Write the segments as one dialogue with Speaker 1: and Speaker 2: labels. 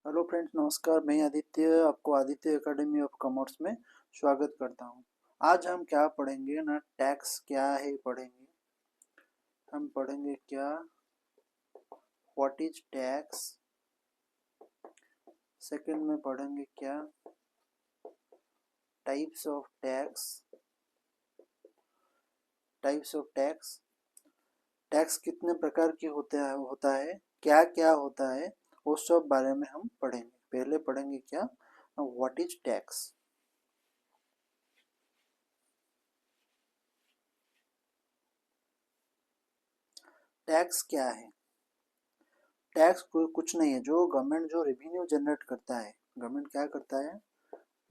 Speaker 1: Hello friends, नमस्कार। मैं आदित्य आपको आदित्य एकेडमी ऑफ कॉमर्स में स्वागत करता हूं। आज हम क्या पढ़ेंगे ना, टैक्स क्या है पढ़ेंगे। हम पढ़ेंगे क्या, व्हाट इज टैक्स। सेकंड में पढ़ेंगे क्या, types of tax. Types of tax, tax कितने प्रकार की होता है, क्या क्या होता है, वो सब बारे में हम पढ़ेंगे। पहले पढ़ेंगे क्या, व्हाट इज टैक्स। टैक्स क्या है। टैक्स कुछ नहीं है, जो गवर्नमेंट जो रेवेन्यू जनरेट करता है। गवर्नमेंट क्या करता है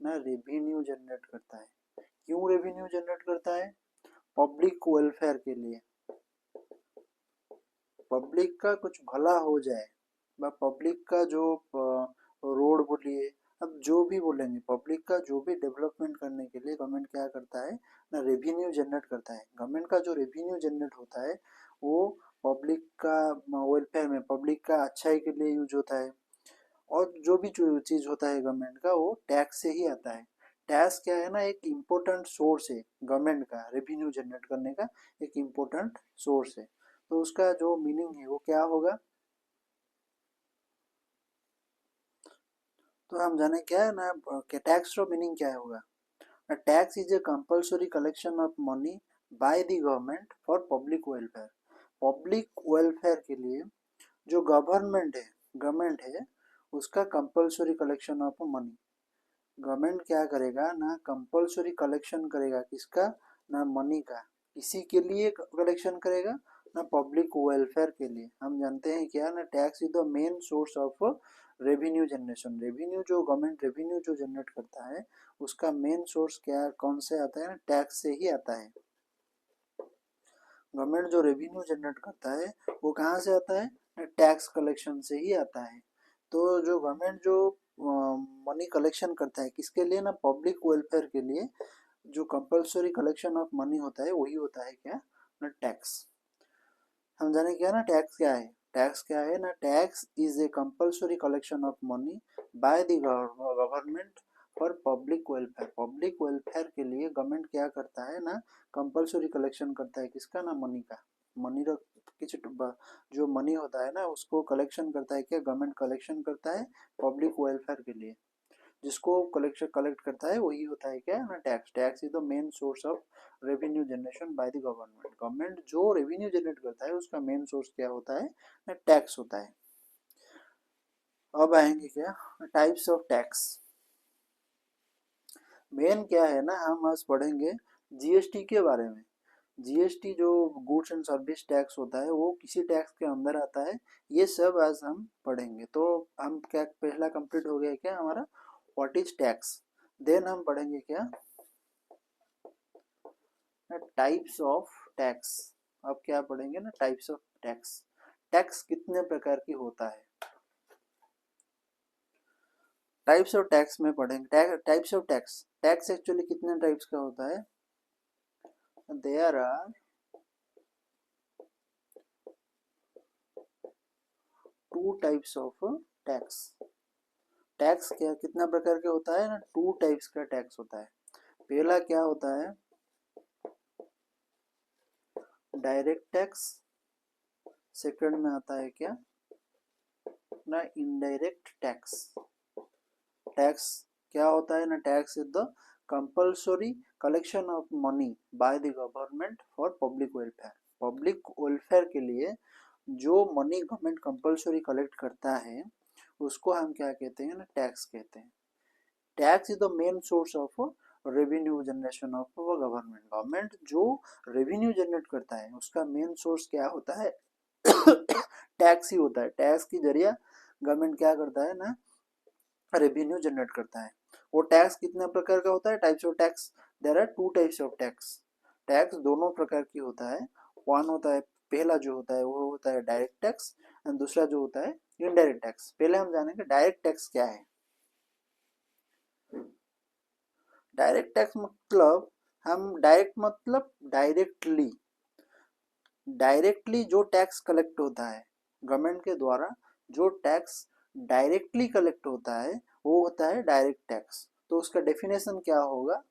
Speaker 1: ना, रेवेन्यू जनरेट करता है। क्यों रेवेन्यू जनरेट करता है? पब्लिक वेलफेयर के लिए। पब्लिक का कुछ भला हो जाए, पब्लिक का जो रोड बोलिए, अब जो भी बोलेंगे, पब्लिक का जो भी डेवलपमेंट करने के लिए गवर्नमेंट क्या करता है ना, रेवेन्यू जनरेट करता है। गवर्नमेंट का जो रेवेन्यू जनरेट होता है वो पब्लिक का वेलफेयर में, पब्लिक का अच्छाई के लिए यूज होता है। और जो भी चीज होता है गवर्नमेंट का, वो टैक्स से ही आता है। टैक्स क्या है ना, एक इम्पोर्टेंट सोर्स है गवर्नमेंट का, रेवेन्यू जनरेट करने का एक इम्पोर्टेंट सोर्स है। तो उसका जो मीनिंग है वो क्या होगा, तो हम जाने क्या है ना कि टैक्स का मीनिंग क्या होगा। Tax is a compulsory collection of money by the government for public welfare. Public welfare के लिए जो गवर्नमेंट है उसका compulsory collection of money. Government क्या करेगा ना, कंपल्सरी कलेक्शन करेगा, किसका ना, मनी का। इसी के लिए कलेक्शन करेगा ना, पब्लिक वेलफेयर के लिए। हम जानते हैं क्या ना, tax is the main source of revenue generation. Revenue जो गवर्नमेंट रेवेन्यू जो जनरेट करता है उसका मेन सोर्स क्या, कौन से आता है ना, टैक्स से ही आता है। गवर्नमेंट जो रेवेन्यू जनरेट करता है वो कहाँ से आता है, टैक्स कलेक्शन से ही आता है। तो जो गवर्नमेंट जो मनी कलेक्शन करता है किसके लिए ना, पब्लिक वेलफेयर के लिए, जो कंपल्सरी कलेक्शन ऑफ मनी होता है वही होता है क्या ना, टैक्स। हम जाने क्या ना, टैक्स क्या है। टैक्स क्या है ना, tax is a compulsory collection of money by the government for public welfare. Public welfare के लिए गवर्नमेंट क्या करता है ना, कंपल्सरी कलेक्शन करता है, किसका ना, मनी का। मनी किस जो मनी होता है ना उसको कलेक्शन करता है क्या, गवर्नमेंट कलेक्शन करता है पब्लिक वेलफेयर के लिए। जिसको कलेक्ट करता है वही होता है क्या ना, tax. Tax is the main source of revenue generation by the government. Government जो रेवेन्यू जनरेट करता है उसका मेन सोर्स क्या होता है ना, टैक्स होता है। अब आएंगे क्या, टाइप्स ऑफ टैक्स। मेन क्या है ना, हम आज पढ़ेंगे जीएसटी के बारे में। जीएसटी जो गुड्स एंड सर्विस टैक्स होता है वो किसी टैक्स के अंदर आता है, ये सब आज हम पढ़ेंगे। तो हम क्या, पहला कंप्लीट हो गया क्या हमारा, व्हाट इज टैक्स। देन हम पढ़ेंगे क्या, टाइप्स ऑफ टैक्स। अब क्या पढ़ेंगे ना, टाइप्स ऑफ टैक्स। टैक्स कितने प्रकार की होता है, टाइप्स ऑफ टैक्स में पढ़ेंगे। Types of tax, tax actually कितने टाइप्स का होता है, there are two types of tax. Tax क्या कितना प्रकार के होता है ना, टू टाइप्स का टैक्स होता है। पहला क्या होता है, डायरेक्ट टैक्स। सेकंड में आता है क्या ना, इनडायरेक्ट टैक्स। टैक्स क्या होता है ना, tax is the compulsory collection of money by the government for public welfare. Public welfare के लिए जो मनी गवर्नमेंट कंपल्सरी कलेक्ट करता है उसको हम क्या कहते हैं ना, टैक्स कहते हैं। Tax is the main source of revenue generation of government. Government जो रेवेन्यू जनरेट करता है उसका मेन सोर्स क्या होता है टैक्स ही होता है। टैक्स के जरिए गवर्नमेंट क्या करता है ना, रेवेन्यू जनरेट करता है। वो टैक्स कितने प्रकार का होता है, types of tax. There are two types of tax. Tax दोनों प्रकार की होता है। वन होता है, पहला जो होता है वो होता है डायरेक्ट टैक्स, एंड दूसरा जो होता है इनडायरेक्ट टैक्स। पहले हम जानेंगे डायरेक्ट टैक्स क्या है। डायरेक्ट टैक्स मतलब, हम डायरेक्ट मतलब डायरेक्टली, डायरेक्टली जो टैक्स कलेक्ट होता है गवर्नमेंट के द्वारा, जो टैक्स डायरेक्टली कलेक्ट होता है वो होता है डायरेक्ट टैक्स। तो उसका डेफिनेशन क्या होगा?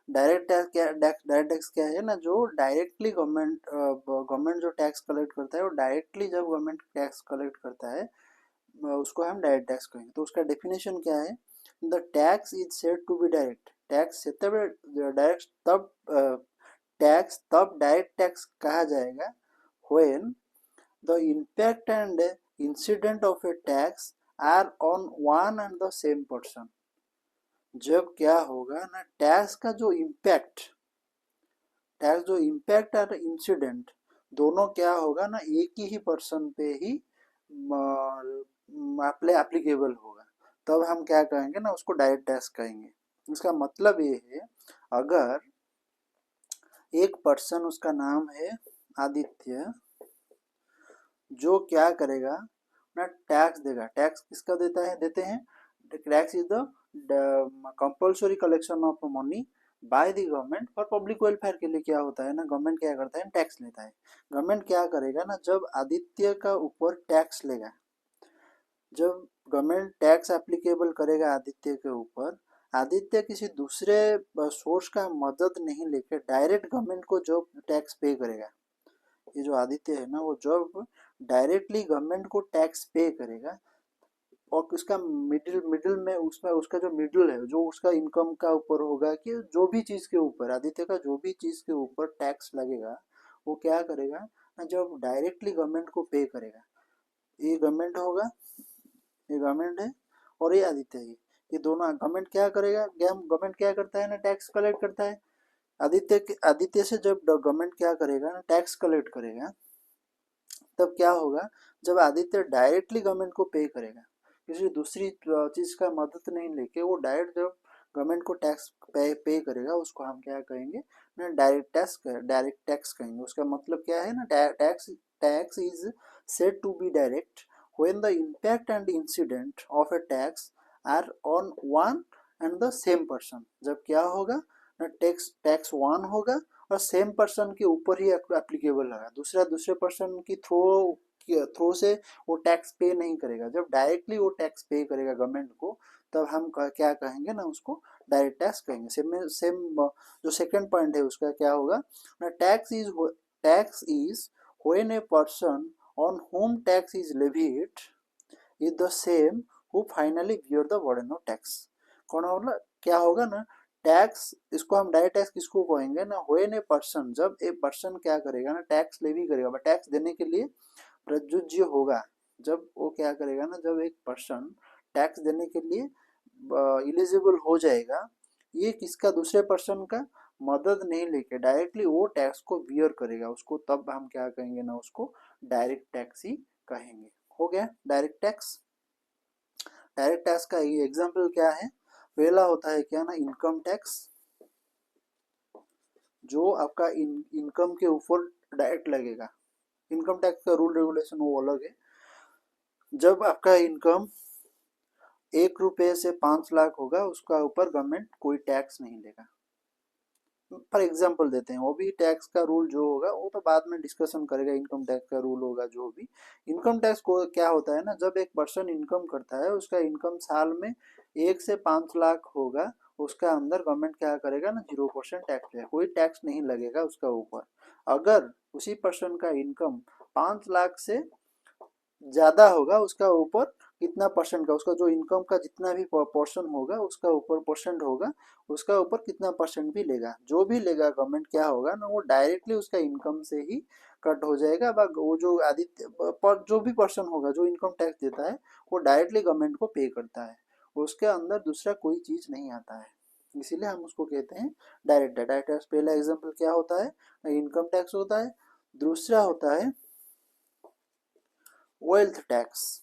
Speaker 1: डायरेक्ट टैक्स क्या है ना, जो डायरेक्टली गवर्नमेंट जो टैक्स कलेक्ट करता है, वो डायरेक्टली जब गवर्नमेंट टैक्स कलेक्ट करता है उसको हम डायरेक्ट टैक्स कहेंगे। तो उसका डेफिनेशन क्या है? The tax is said to be direct. Tax direct तब डायरेक्ट टैक्स कहा जाएगा when the impact and incident of a tax are on one and the same person. जब क्या होगा ना, टैक्स जो इम्पैक्ट और इंसिडेंट दोनों क्या होगा ना, एक ही पर्सन पे ही एप्लीकेबल होगा, तब हम क्या कहेंगे ना, उसको डायरेक्ट टैक्स कहेंगे। इसका मतलब ये है, अगर एक पर्सन, उसका नाम है आदित्य, जो क्या करेगा ना, टैक्स देगा। टैक्स किसका देते हैं? Tax is the compulsory collection of money by the government for public welfare के लिए क्या होता है ना, गवर्नमेंट क्या करता है? टैक्स लेता है। गवर्नमेंट क्या करेगा ना, जब आदित्य का ऊपर टैक्स लेगा, जब गवर्नमेंट टैक्स एप्लीकेबल करेगा आदित्य के ऊपर, आदित्य किसी दूसरे सोर्स का मदद नहीं लेकर डायरेक्ट गवर्नमेंट को जो टैक्स पे करेगा, ये जो आदित्य है ना, वो जब डायरेक्टली गवर्नमेंट को टैक्स पे करेगा, और उसका मिडिल मिडिल में उसमें उसका जो मिडिल है, जो उसका इनकम का ऊपर होगा, कि जो भी चीज़ के ऊपर आदित्य का जो भी चीज़ के ऊपर टैक्स लगेगा, वो क्या करेगा ना, जब डायरेक्टली गवर्नमेंट को पे करेगा। ये गवर्नमेंट होगा, ये गवर्नमेंट है, और ये आदित्य है। ये दोनों गवर्नमेंट क्या करेगा, गवर्नमेंट क्या करता है ना, टैक्स कलेक्ट करता है। आदित्य से जब गवर्नमेंट क्या करेगा ना, टैक्स कलेक्ट करेगा, तब क्या होगा, जब आदित्य डायरेक्टली गवर्नमेंट को पे करेगा, किसी दूसरी चीज का मदद नहीं लेके, वो डायरेक्ट जब गवर्नमेंट को टैक्स पे करेगा, उसको हम क्या कहेंगे ना, डायरेक्ट टैक्स कहेंगे। उसका मतलब क्या है ना, tax is said to be direct when the impact and incident of a tax are on one and the same person. जब क्या होगा ना, टैक्स वन होगा और सेम पर्सन के ऊपर ही एप्लीकेबल होगा, दूसरे पर्सन की थ्रो से वो टैक्स पे नहीं करेगा। जब डायरेक्टली वो टैक्स पे करेगा गवर्नमेंट को, तब हम क्या कहेंगे ना, उसको डायरेक्ट टैक्स कहेंगे। सेम जो सेकंड पॉइंट है उसका क्या होगा ना, tax is when a person on home tax is levied is the same who finally bear the burden of tax. कौन होगा, क्या होगा ना, टैक्स, इसको हम डायरेक्ट टैक्स किसको कहेंगे ना, व्हेन ए पर्सन, जब ए पर्सन क्या करेगा ना, टैक्स लेवी करेगा, टैक्स देने के लिए प्रजुज्य होगा। जब वो क्या करेगा ना, जब एक पर्सन टैक्स देने के लिए इलिजिबल हो जाएगा, ये किसका, दूसरे पर्सन का मदद नहीं लेके डायरेक्टली वो टैक्स को बियर करेगा, उसको तब हम क्या कहेंगे ना, उसको डायरेक्ट टैक्स ही कहेंगे। हो गया डायरेक्ट टैक्स। डायरेक्ट टैक्स का एग्जाम्पल क्या है? पहला होता है क्या ना, इनकम टैक्स, जो आपका इनकम के ऊपर डायरेक्ट लगेगा। इनकम टैक्स का रूल रेगुलेशन वो अलग है। जब आपका इनकम 1 रुपये से 5 लाख होगा, उसका ऊपर गवर्नमेंट कोई टैक्स नहीं लेगा। फॉर एग्जाम्पल देते हैं, वो भी टैक्स का रूल जो होगा वो तो बाद में डिस्कशन करेगा। इनकम टैक्स का रूल होगा जो भी। इनकम टैक्स को क्या होता है ना, जब एक पर्सन इनकम करता है, उसका इनकम साल में 1 से 5 लाख होगा, उसका अंदर गवर्नमेंट क्या करेगा ना, 0% टैक्स लेगा, कोई टैक्स नहीं लगेगा उसका ऊपर। अगर उसी पर्सन का इनकम 5 लाख से ज्यादा होगा, उसका ऊपर कितना परसेंट का, उसका जो इनकम का जितना भी पोर्शन होगा, उसका ऊपर परसेंट होगा, उसका ऊपर कितना परसेंट भी लेगा, जो भी लेगा गवर्नमेंट, क्या होगा ना, वो डायरेक्टली उसका इनकम से ही कट हो जाएगा। वो जो आदित्य जो भी पर्सन होगा जो इनकम टैक्स देता है, वो डायरेक्टली गवर्नमेंट को पे करता है, उसके अंदर दूसरा कोई चीज नहीं आता है, इसीलिए हम उसको कहते हैं डायरेक्ट टैक्स। पहला एग्जाम्पल क्या होता है, इनकम टैक्स होता है। दूसरा होता है वेल्थ टैक्स।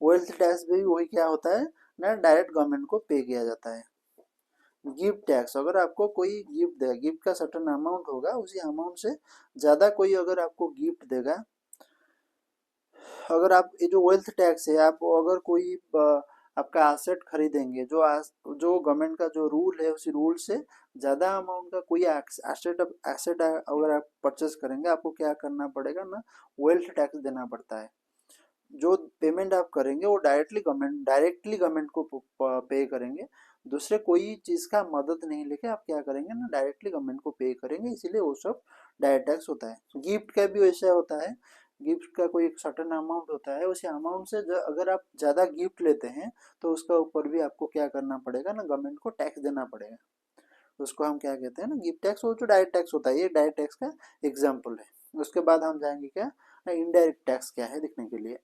Speaker 1: वेल्थ टैक्स भी वही क्या होता है ना, डायरेक्ट गवर्नमेंट को पे किया जाता है। गिफ्ट टैक्स, अगर आपको कोई गिफ्ट देगा, गिफ्ट का सर्टेन अमाउंट होगा, उसी अमाउंट से ज्यादा कोई अगर आपको गिफ्ट देगा, अगर आप, ये जो वेल्थ टैक्स है, आप अगर कोई आपका एसेट खरीदेंगे, जो गवर्नमेंट का जो रूल है, उसी रूल से ज्यादा अमाउंट का कोई एसेट अगर आप परचेस करेंगे, आपको क्या करना पड़ेगा ना, वेल्थ टैक्स देना पड़ता है। जो पेमेंट आप करेंगे वो डायरेक्टली गवर्नमेंट को पे करेंगे। दूसरे कोई चीज़ का मदद नहीं लेके आप क्या करेंगे ना, डायरेक्टली गवर्नमेंट को पे करेंगे, इसीलिए वो सब डायरेक्ट टैक्स होता है। गिफ्ट का भी वैसा होता है। गिफ्ट का कोई एक सर्टेन अमाउंट होता है, उसी अमाउंट से अगर आप ज़्यादा गिफ्ट लेते हैं तो उसका ऊपर भी आपको क्या करना पड़ेगा ना, गवर्नमेंट को टैक्स देना पड़ेगा। उसको हम क्या कहते हैं ना, गिफ्ट टैक्स। वो जो डायरेक्ट टैक्स होता है, ये डायरेक्ट टैक्स का एग्जाम्पल है। उसके बाद हम जाएंगे क्या, इनडायरेक्ट टैक्स क्या है देखने के लिए।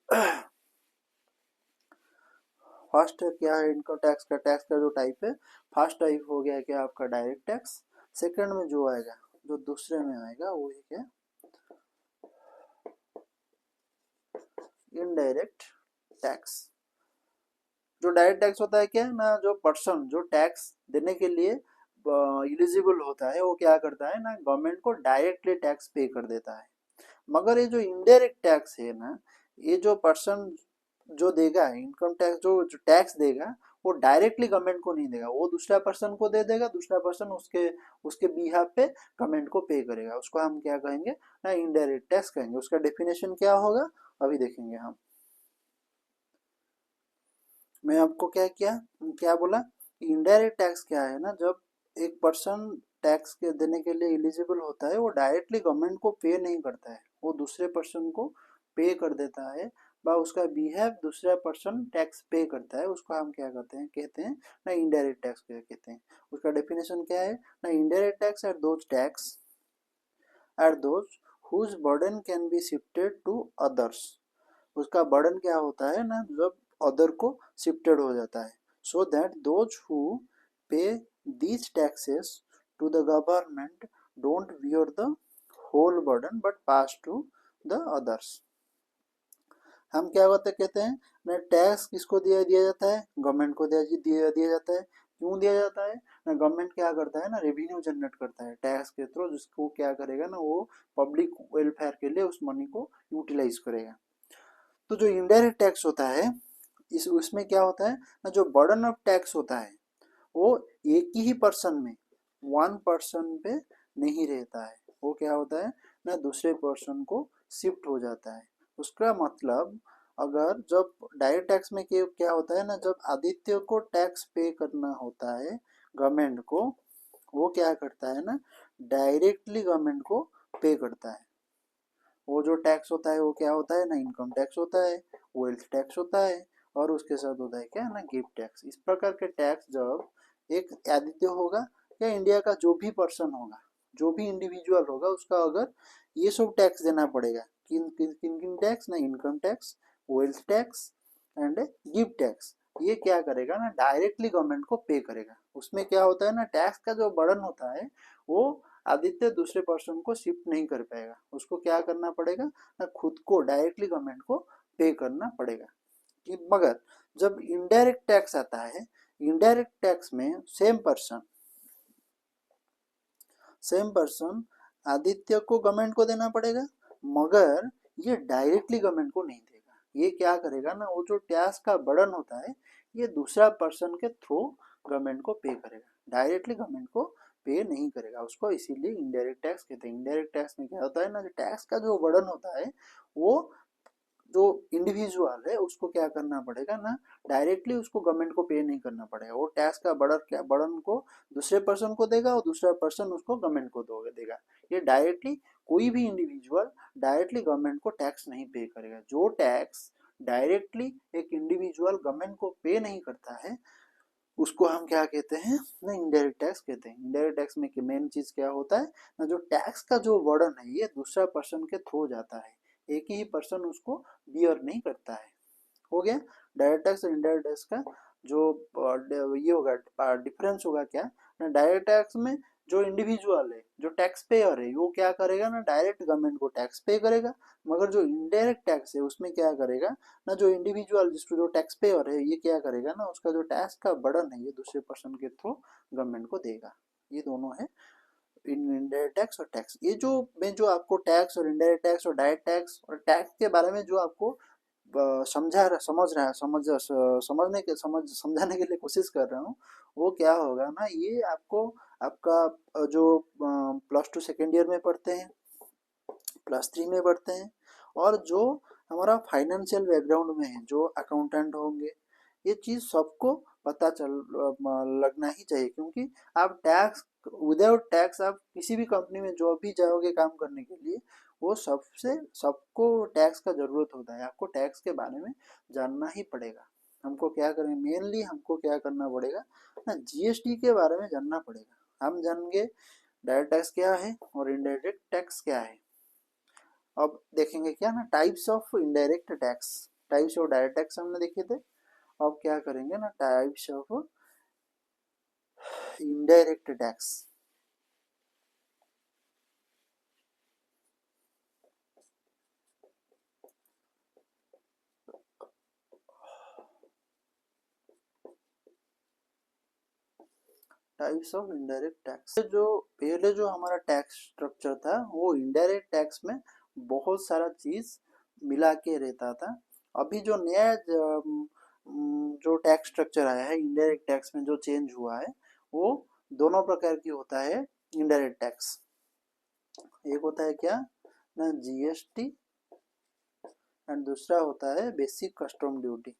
Speaker 1: फर्स्ट क्या है इनकम टैक्स का जो टाइप है, फर्स्ट टाइप हो गया क्या आपका डायरेक्ट टैक्स। सेकंड में जो आएगा, जो दूसरे में आएगा वो है क्या, इनडायरेक्ट टैक्स। जो डायरेक्ट टैक्स होता है क्या ना, जो पर्सन जो टैक्स देने के लिए एलिजिबल होता है वो क्या करता है ना, गवर्नमेंट को डायरेक्टली टैक्स पे कर देता है। मगर ये जो इनडायरेक्ट टैक्स है ना, ये जो पर्सन जो देगा इनकम टैक्स, जो टैक्स देगा वो डायरेक्टली गवर्नमेंट को नहीं देगा, वो दूसरा पर्सन को दे देगा, दूसरा पर्सन उसके उसके बिहाफ पे गवर्नमेंट को पे करेगा। उसको हम क्या कहेंगे ना, इनडायरेक्ट टैक्स कहेंगे। उसका डेफिनेशन क्या होगा अभी देखेंगे हम। मैं आपको क्या क्या क्या बोला, इनडायरेक्ट टैक्स क्या है ना, जब एक पर्सन टैक्स के देने के लिए एलिजिबल होता है वो डायरेक्टली गवर्नमेंट को पे नहीं करता है, वो दूसरे पर्सन को पे कर देता है, बा उसका बिहेव दूसरा पर्सन टैक्स पे करता है, उसको हम क्या कहते हैं ना, इनडायरेक्ट टैक्स कहते हैं। उसका डेफिनेशन क्या है ना, indirect tax are those whose burden can be shifted to others. उसका बर्डन क्या होता है ना, जब अदर को शिफ्टेड हो जाता है, so that those who pay these taxes to the government don't bear the whole burden but pass to the others. हम क्या होते कहते हैं ना, टैक्स किसको दिया दिया जाता है, गवर्नमेंट को दिया जाता है। क्यों दिया जाता है ना, गवर्नमेंट क्या करता है ना, रेवेन्यू जनरेट करता है टैक्स के थ्रू, जिसको क्या करेगा ना, वो पब्लिक वेलफेयर के लिए उस मनी को यूटिलाइज करेगा। तो जो इनडायरेक्ट टैक्स होता है, इस उसमें क्या होता है ना, जो बर्डन ऑफ टैक्स होता है वो एक ही पर्सन में, वन पर्सन पे नहीं रहता है, वो क्या होता है ना, दूसरे पर्सन को शिफ्ट हो जाता है। उसका मतलब, अगर जब डायरेक्ट टैक्स में क्या होता है ना, जब आदित्य को टैक्स पे करना होता है गवर्नमेंट को, वो क्या करता है ना, डायरेक्टली गवर्नमेंट को पे करता है। वो जो टैक्स होता है वो क्या होता है ना, इनकम टैक्स होता है, वेल्थ टैक्स होता है, और उसके साथ होता है क्या ना, गिफ्ट टैक्स। इस प्रकार के टैक्स जब एक आदित्य होगा या इंडिया का जो भी पर्सन होगा, जो भी इंडिविजुअल होगा, उसका अगर ये सब टैक्स देना पड़ेगा, किन किन किन किन टैक्स ना, income tax, wealth tax and gift tax, ये क्या करेगा ना, डायरेक्टली गवर्नमेंट को पे करेगा। उसमें क्या होता है ना, टैक्स का जो बर्डन होता है वो आदित्य दूसरे पर्सन को शिफ्ट नहीं कर पाएगा, उसको क्या करना पड़ेगा ना, खुद को डायरेक्टली गवर्नमेंट को पे करना पड़ेगा। कि मगर जब इनडायरेक्ट टैक्स आता है, इनडायरेक्ट टैक्स में सेम पर्सन आदित्य को गवर्नमेंट को देना पड़ेगा, मगर ये डायरेक्टली गवर्नमेंट को नहीं देगा। ये क्या करेगा ना, वो जो टैक्स का बर्डन होता है ये दूसरा पर्सन के थ्रू गवर्नमेंट को पे करेगा, डायरेक्टली गवर्नमेंट को पे नहीं करेगा। उसको इसीलिए इनडायरेक्ट टैक्स कहते हैं। इनडायरेक्ट टैक्स में क्या होता है ना, टैक्स का जो बर्डन होता है वो जो इंडिविजुअल है उसको क्या करना पड़ेगा ना, डायरेक्टली उसको गवर्नमेंट को पे नहीं करना पड़ेगा, वो टैक्स का बर्डन को दूसरे पर्सन को देगा और दूसरा पर्सन उसको गवर्नमेंट को देगा। ये डायरेक्टली कोई भी इंडिविजुअल डायरेक्टली गवर्नमेंट को टैक्स नहीं पे करेगा। जो टैक्स डायरेक्टली एक इंडिविजुअल गवर्नमेंट को पे नहीं करता है उसको हम क्या कहते हैं ना, इनडायरेक्ट टैक्स कहते हैं। इनडायरेक्ट टैक्स में मेन चीज क्या होता है ना, जो टैक्स का जो बर्डन है ये दूसरा पर्सन के थ्रू जाता है, एक ही पर्सन उसको बियर नहीं करता है। हो गया डायरेक्ट टैक्स और इनडायरेक्ट टैक्स का जो ये होगा डिफरेंस होगा क्या ना, डायरेक्ट टैक्स में जो इंडिविजुअल है, जो टैक्स पेयर है, वो क्या करेगा ना, डायरेक्ट गवर्नमेंट को टैक्स पे करेगा। मगर जो इनडायरेक्ट टैक्स है उसमें क्या करेगा ना, जो इंडिविजुअल जिसको जो टैक्स पेयर है ये क्या करेगा ना, उसका जो टैक्स का बर्डन है ये दूसरे पर्सन के थ्रू गवर्नमेंट को देगा। ये दोनों है इनडायरेक्ट टैक्स और टैक्स। ये जो मैं जो आपको टैक्स और इनडायरेक्ट टैक्स और डायरेक्ट टैक्स और टैक्स के बारे में जो आपको समझाने के लिए कोशिश कर रहा हूँ, वो क्या होगा ना, ये आपको आपका जो प्लस टू सेकेंड ईयर में पढ़ते हैं, प्लस थ्री में पढ़ते हैं, और जो हमारा फाइनेंशियल बैकग्राउंड में है, जो अकाउंटेंट होंगे, ये चीज़ सबको पता लगना ही चाहिए, क्योंकि आप टैक्स, विदाउट टैक्स आप किसी भी कंपनी में जो भी जाओगे काम करने के लिए, वो सबको टैक्स का ज़रूरत होता है। आपको टैक्स के बारे में जानना ही पड़ेगा। हमको क्या करें, मेनली हमको क्या करना पड़ेगा ना, जीएसटी के बारे में जानना पड़ेगा। हम जानेंगे डायरेक्ट टैक्स क्या है और इनडायरेक्ट टैक्स क्या है। अब देखेंगे क्या ना, types of indirect tax, types of direct tax हमने देखे थे। अब क्या करेंगे ना, types of indirect tax. Types of indirect tax, जो पहले जो हमारा टैक्स स्ट्रक्चर था, वो इनडायरेक्ट टैक्स में बहुत सारा चीज मिला के रहता था। अभी जो नया जो टैक्स स्ट्रक्चर आया है इनडायरेक्ट टैक्स में, जो चेंज हुआ है, वो दोनों प्रकार की होता है इनडायरेक्ट टैक्स। एक होता है क्या ना, जीएसटी, एंड दूसरा होता है बेसिक कस्टम ड्यूटी।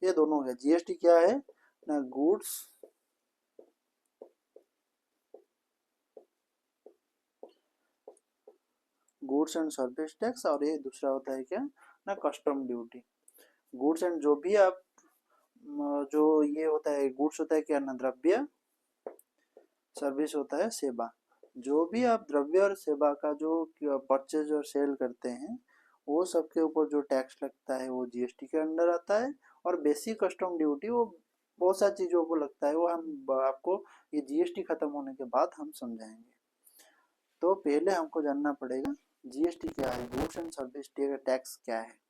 Speaker 1: ये दोनों है। जीएसटी क्या है ना, गुड्स एंड सर्विस टैक्स, और ये दूसरा होता है क्या ना, कस्टम ड्यूटी। गुड्स एंड जो भी आप जो ये होता है, गुड्स होता है क्या ना, द्रव्य, सर्विस होता है सेवा। जो भी आप द्रव्य और सेवा का जो परचेज और सेल करते हैं, वो सबके ऊपर जो टैक्स लगता है वो जीएसटी के अंडर आता है। और बेसिक कस्टम ड्यूटी वो बहुत सारी चीज़ों को लगता है, वो हम आपको ये जीएसटी खत्म होने के बाद हम समझाएंगे। तो पहले हमको जानना पड़ेगा जीएसटी क्या है, गुड्स एंड सर्विस टैक्स क्या है।